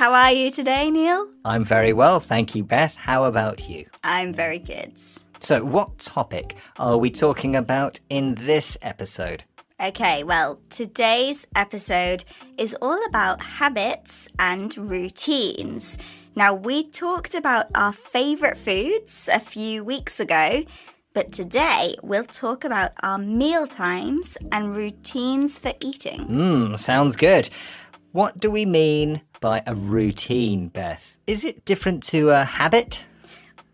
How are you today, Neil? I'm very well, thank you, Beth. How about you? I'm very good. So, what topic are we talking about in this episode? Okay, well, today's episode is all about habits and routines. Now, we talked about our favourite foods a few weeks ago, but today we'll talk about our meal times and routines for eating. Sounds good. What do we mean by a routine, Beth? Is it different to a habit?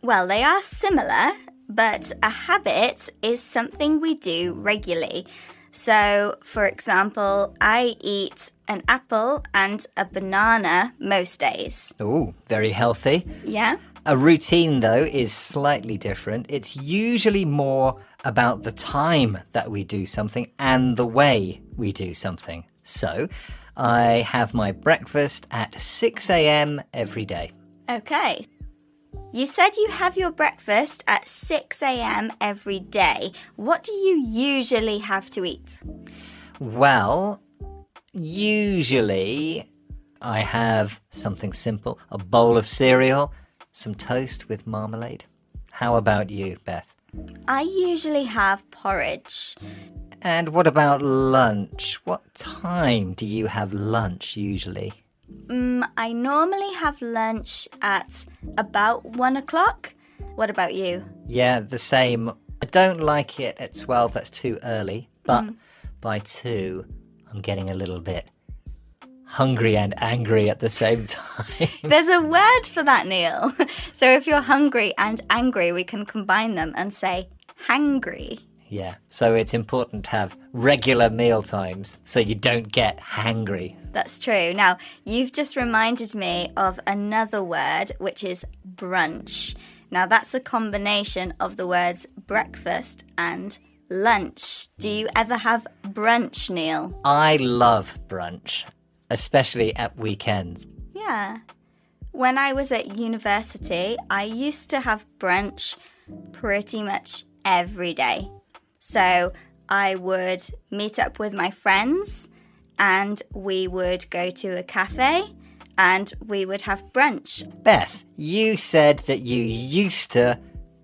Well, they are similar, but a habit is something we do regularly. So, for example, I eat an apple and a banana most days. Oh, very healthy. Yeah? A routine, though, is slightly different. It's usually more about the time that we do something and the way we do something. So, I have my breakfast at 6 a.m. every day. Okay. You said you have your breakfast at 6 a.m. every day. What do you usually have to eat? Well, usually I have something simple, a bowl of cereal, some toast with marmalade. How about you, Beth? I usually have porridge. And what about lunch? What time do you have lunch usually? I normally have lunch at about 1 o'clock. What about you? Yeah, the same. I don't like it at 12, that's too early. But by 2, I'm getting a little bit hungry and angry at the same time. There's a word for that, Neil. So if you're hungry and angry, we can combine them and say hangry. Yeah, so it's important to have regular meal times so you don't get hangry. That's true. Now, you've just reminded me of another word, which is brunch. Now, that's a combination of the words breakfast and lunch. Do you ever have brunch, Neil? I love brunch, especially at weekends. Yeah. When I was at university, I used to have brunch pretty much every day. So I would meet up with my friends and we would go to a cafe and we would have brunch. Beth, you said that you used to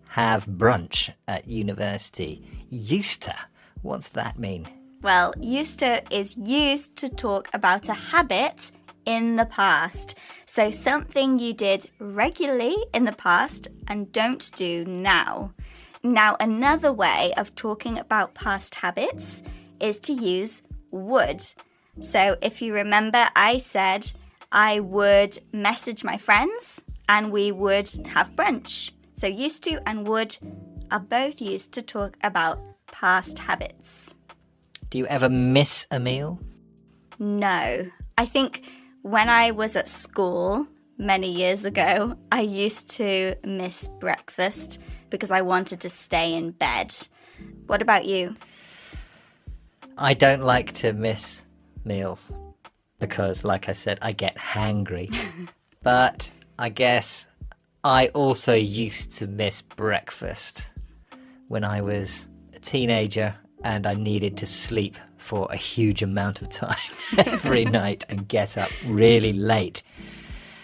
have brunch at university. Used to? What's that mean? Well, used to is used to talk about a habit in the past. So something you did regularly in the past and don't do now. Now, another way of talking about past habits is to use would. So if you remember, I said I would message my friends and we would have brunch. So used to and would are both used to talk about past habits. Do you ever miss a meal? No. I think when I was at school many years ago, I used to miss breakfast because I wanted to stay in bed. What about you? I don't like to miss meals because, like I said, I get hangry. But I guess I also used to miss breakfast when I was a teenager and I needed to sleep for a huge amount of time every night and get up really late.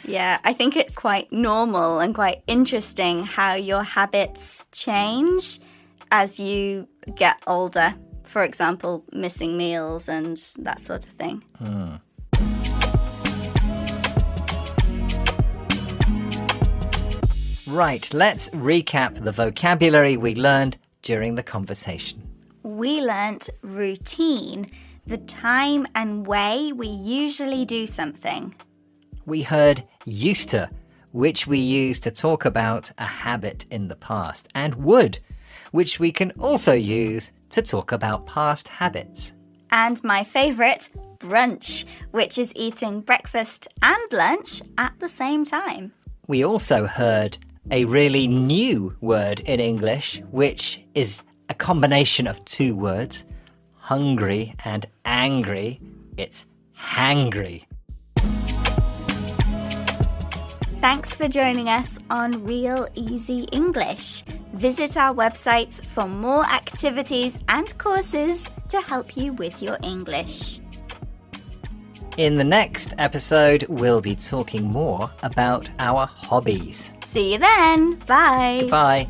Yeah, I think it's quite normal and quite interesting how your habits change as you get older. For example, missing meals and that sort of thing. Right, let's recap the vocabulary we learned during the conversation. We learnt routine, the time and way we usually do something. We heard used to, which we use to talk about a habit in the past, and would, which we can also use to talk about past habits. And my favourite, brunch, which is eating breakfast and lunch at the same time. We also heard a really new word in English, which is a combination of two words, hungry and angry. It's hangry. Thanks for joining us on Real Easy English. Visit our website for more activities and courses to help you with your English. In the next episode, we'll be talking more about our hobbies. See you then. Bye. Goodbye.